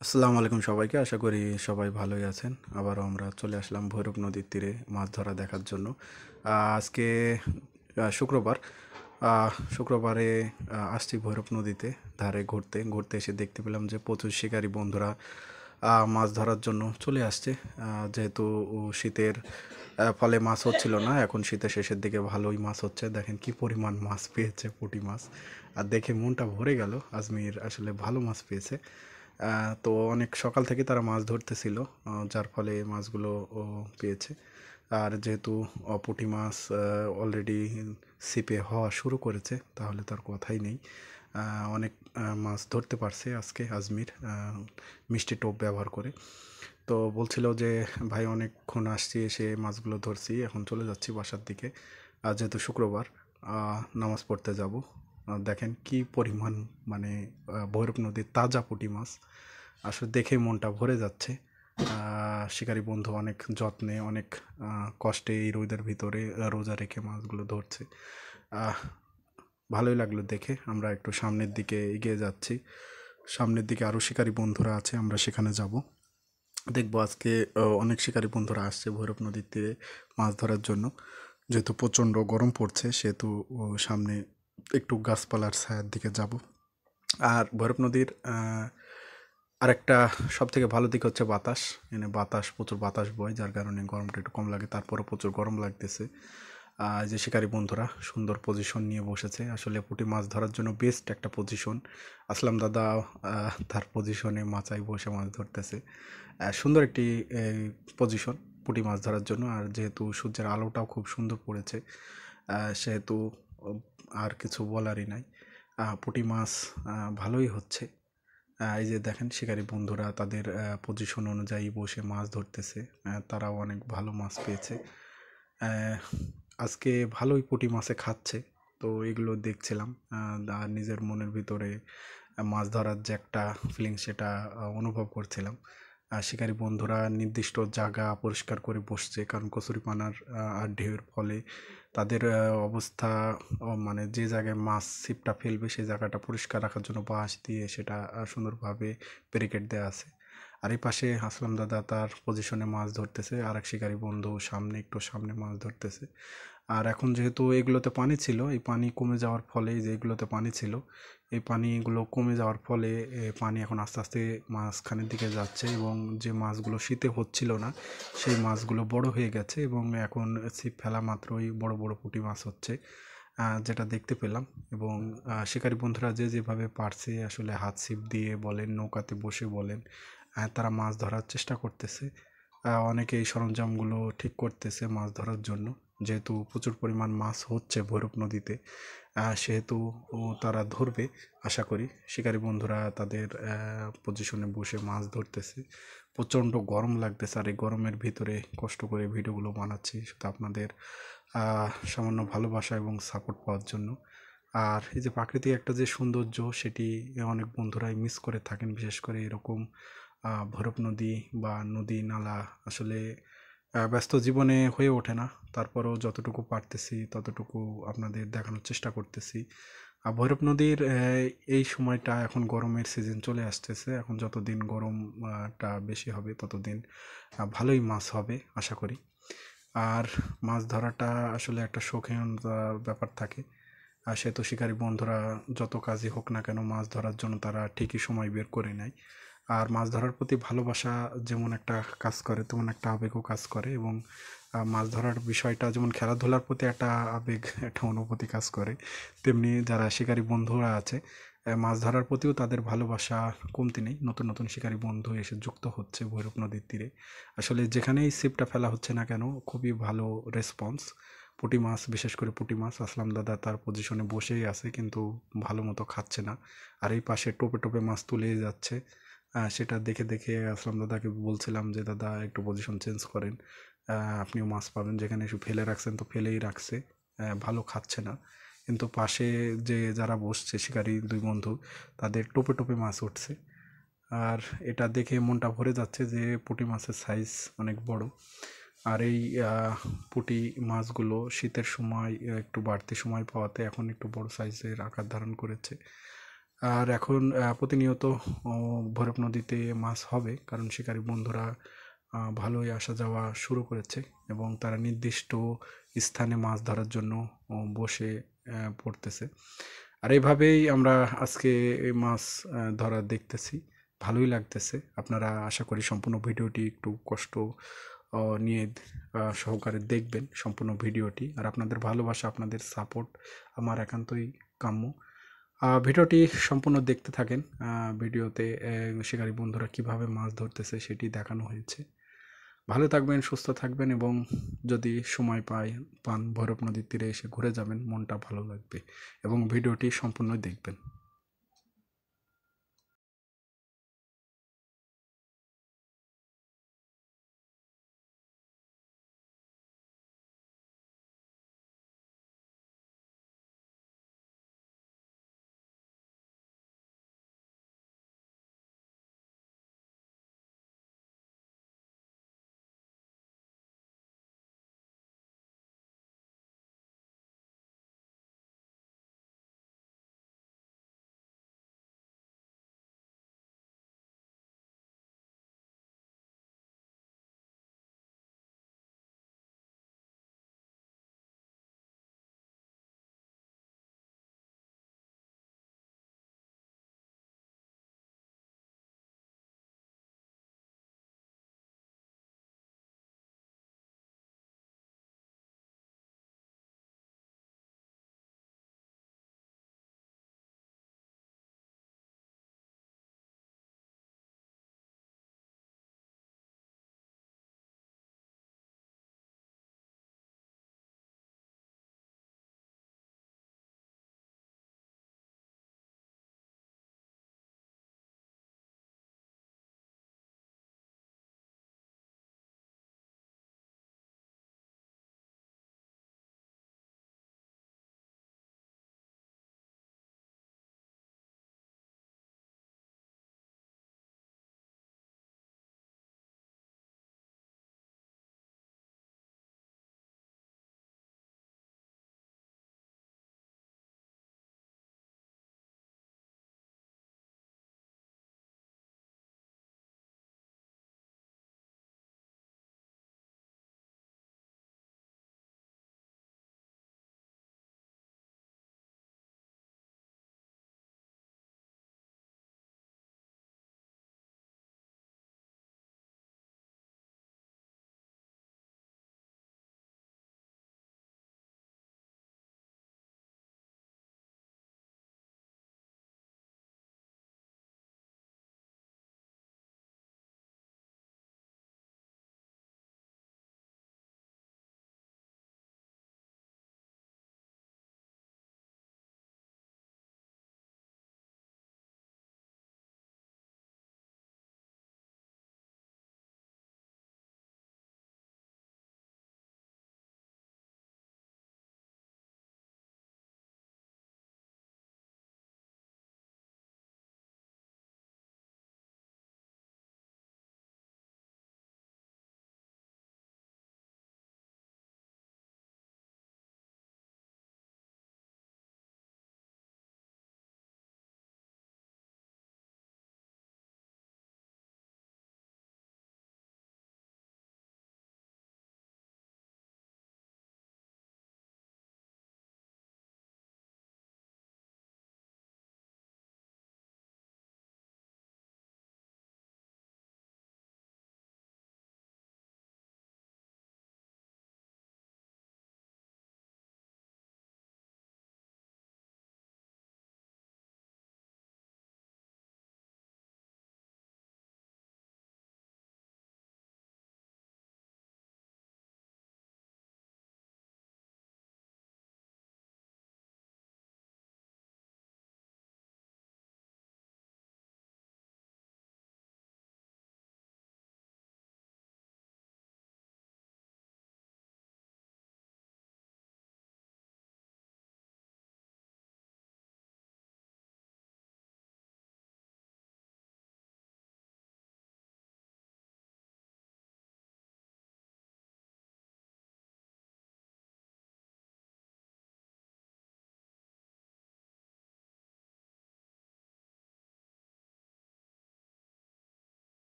আসসালামু আলাইকুম সবাইকে। আশা করি সবাই ভালোই আছেন। আবারও আমরা চলে আসলাম ভৈরব নদীর তীরে মাছ ধরা দেখার জন্য। আজকে শুক্রবার। শুক্রবারে আসছি ভৈরব নদীতে ধারে ঘুরতে। ঘুরতে এসে দেখতে পেলাম যে প্রচুর শিকারী বন্ধুরা মাছ ধরার জন্য চলে আসছে। যেহেতু শীতের ফলে মাছ হচ্ছিল না, এখন শীতের শেষের দিকে ভালোই মাছ হচ্ছে। দেখেন কি পরিমাণ মাছ পেয়েছে, পুঁটি মাছ। আর দেখে মনটা ভরে গেল, আজমির আসলে ভালো মাছ পেয়েছে। তো অনেক সকাল থেকে তারা মাছ ধরতেছিল, যার ফলে মাছগুলো পেয়েছে। আর যেহেতু পুঁটি মাছ অলরেডি ছিপে হওয়া শুরু করেছে, তাহলে তার কথাই নেই। অনেক মাছ ধরতে পারছে আজকে আজমির, মিষ্টি টোপ ব্যবহার করে। তো বলছিল যে ভাই অনেকক্ষণ আসছি, এসে মাছগুলো ধরছি, এখন চলে যাচ্ছি বাসার দিকে। আর যেহেতু শুক্রবার, নামাজ পড়তে যাব। দেখেন কি পরিমাণ, মানে ভৈরব নদীর তাজা পুঁটি মাছ। আসলে দেখে মনটা ভরে যাচ্ছে। শিকারী বন্ধু অনেক যত্নে, অনেক কষ্টে এই রোদের ভিতরে রোজা রেখে মাছগুলো ধরছে। আহ, ভালোই লাগলো দেখে। আমরা একটু সামনের দিকে এগিয়ে যাচ্ছি। সামনের দিকে আরও শিকারী বন্ধুরা আছে, আমরা সেখানে যাব। দেখবো আজকে অনেক শিকারী বন্ধুরা আসছে ভৈরব নদীর তীরে মাছ ধরার জন্য। যেহেতু প্রচণ্ড গরম পড়ছে, সেহেতু সামনে একটু গাছপালার ছায়ার দিকে যাব। আর ভৈরব নদীর আরেকটা সব থেকে ভালো দিক হচ্ছে বাতাস। বাতাস, প্রচুর বাতাস বয়, যার কারণে গরমটা একটু কম লাগে। তারপরে প্রচুর গরম লাগতেছে। যে শিকারী বন্ধুরা সুন্দর পজিশন নিয়ে বসেছে, আসলে পুঁটি মাছ ধরার জন্য বেস্ট একটা পজিশন। আসলাম দাদা তার পজিশনে মাচায় বসে মাছ ধরতেছে। সুন্দর একটি পজিশন পুঁটি মাছ ধরার জন্য। আর যেহেতু সূর্যের আলোটাও খুব সুন্দর পড়েছে, সেহেতু আর কিছু বলারই নাই। পুঁটি মাছ ভালোই হচ্ছে। এই যে দেখেন শিকারী বন্ধুরা তাদের পজিশন অনুযায়ী বসে মাছ ধরতেছে। তারাও অনেক ভালো মাছ পেয়েছে। আহ, আজকে ভালোই পুঁটি মাছে খাচ্ছে। তো এগুলো দেখছিলাম, আর নিজের মনের ভিতরে মাছ ধরার যে একটা ফিলিং, সেটা অনুভব করছিলাম। শিকারী বন্ধুরা নির্দিষ্ট জায়গা পরিষ্কার করে বসছে, কারণ কচুরিপানার আর ঢেউয়ের ফলে তাদের অবস্থা, মানে যে জায়গায় মাছ ছিপটা ফেলবে সেই জায়গাটা পরিষ্কার রাখার জন্য বাঁশ দিয়ে সেটা সুন্দরভাবে ব্যারিকেড দেওয়া আছে। আর এই পাশে আসলাম দাদা তার পজিশনে মাছ ধরতেছে, আর এক শিকারী বন্ধু সামনে, একটু সামনে মাছ ধরতেছে। আর এখন যেহেতু এগুলোতে পানি ছিল, এই পানি কমে যাওয়ার ফলে, যে এগুলোতে পানি ছিল, এই পানিগুলো কমে যাওয়ার ফলে পানি এখন আস্তে আস্তে মাঝখানের দিকে যাচ্ছে, এবং যে মাছগুলো শীতে হচ্ছিল না সেই মাছগুলো বড় হয়ে গেছে, এবং এখন ছিপ ফেলা মাত্রই বড় বড় পুঁটি মাছ হচ্ছে, যেটা দেখতে পেলাম। এবং শিকারী বন্ধুরা যে যেভাবে পারছে, আসলে হাত ছিপ দিয়ে বলেন, নৌকাতে বসে বলেন, তারা মাছ ধরার চেষ্টা করতেছে। অনেকে এই সরঞ্জামগুলো ঠিক করতেছে মাছ ধরার জন্য। যেহেতু প্রচুর পরিমাণ মাছ হচ্ছে ভৈরব নদীতে, সেহেতু তারা ধরবে আশা করি। শিকারী বন্ধুরা তাদের পজিশনে বসে মাছ ধরতেছে। প্রচণ্ড গরম লাগতেছে, আর এই গরমের ভিতরে কষ্ট করে ভিডিওগুলো বানাচ্ছি শুধু আপনাদের সামান্য ভালোবাসা এবং সাপোর্ট পাওয়ার জন্য। আর এই যে প্রাকৃতিক একটা যে সৌন্দর্য, সেটি অনেক বন্ধুরাই মিস করে থাকেন, বিশেষ করে এরকম ভৈরব নদী বা নদী নালা আসলে ব্যস্ত জীবনে হয়ে ওঠে না। তারপরেও যতটুকু পারতেছি ততটুকু আপনাদের দেখানোর চেষ্টা করতেছি। ভৈরব নদীর এই সময়টা, এখন গরমের সিজন চলে আসতেছে, এখন যতদিন গরমটা বেশি হবে ততদিন ভালোই মাছ হবে আশা করি। আর মাছ ধরাটা আসলে একটা শৌখিন ব্যাপার থাকে। আর সেহেতু শিকারী বন্ধুরা যত কাজই হোক না কেন, মাছ ধরার জন্য তারা ঠিকই সময় বের করে নেয়। আর মাছ ধরার প্রতি ভালোবাসা যেমন একটা কাজ করে, তেমন একটা আবেগও কাজ করে। এবং মাছ ধরার বিষয়টা যেমন খেলাধুলার প্রতি একটা আবেগ, একটা অনুভূতি কাজ করে, তেমনি যারা শিকারী বন্ধুরা আছে, মাছ ধরার প্রতিও তাদের ভালোবাসা কমতি নেই। নতুন নতুন শিকারী বন্ধু এসে যুক্ত হচ্ছে ভৈরব নদীর তীরে। আসলে যেখানেই ছিপটা ফেলা হচ্ছে না কেন, খুবই ভালো রেসপন্স। পুঁটি মাছ, বিশেষ করে পুঁটি মাছ, আসলাম দাদা তার পজিশনে বসেই আছে, কিন্তু ভালো মতো খাচ্ছে না। আর এই পাশে টোপে টোপে মাছ তুলেই যাচ্ছে। সেটা দেখে দেখে আসলাম দাদাকে বলছিলাম যে দাদা একটু পজিশন চেঞ্জ করেন, আপনিও মাছ পাবেন। যেখানে একটু ফেলে রাখছেন তো ফেলেই রাখছে, ভালো খাচ্ছে না। কিন্তু পাশে যে যারা বসছে শিকারী দুই বন্ধু, তাদের টোপে টোপে মাছ উঠছে। আর এটা দেখে মনটা ভরে যাচ্ছে যে পুঁটি মাছের সাইজ অনেক বড়। আর এই পুঁটি মাছগুলো শীতের সময় একটু বাড়তি সময় পাওয়াতে এখন একটু বড় সাইজের আকার ধারণ করেছে। আর এখন প্রতিনিয়ত ভৈরব নদীতে মাছ হবে, কারণ শিকারী বন্ধুরা ভালোই আসা যাওয়া শুরু করেছে এবং তারা নির্দিষ্ট স্থানে মাছ ধরার জন্য বসে পড়তেছে। আর এইভাবেই আমরা আজকে এই মাছ ধরা দেখতেছি, ভালোই লাগতেছে। আপনারা আশা করি সম্পূর্ণ ভিডিওটি একটু কষ্ট নিয়ে সহকারে দেখবেন সম্পূর্ণ ভিডিওটি। আর আপনাদের ভালোবাসা, আপনাদের সাপোর্ট আমার একান্তই কাম্য। ভিডিওটি সম্পূর্ণ দেখতে থাকেন। ভিডিওতে শিকারী বন্ধুরা কীভাবে মাছ ধরতেছে সেটি দেখানো হয়েছে। ভালো থাকবেন, সুস্থ থাকবেন এবং যদি সময় পান ভৈরব নদীর তীরে এসে ঘুরে যাবেন, মনটা ভালো লাগবে এবং ভিডিওটি সম্পূর্ণ দেখবেন।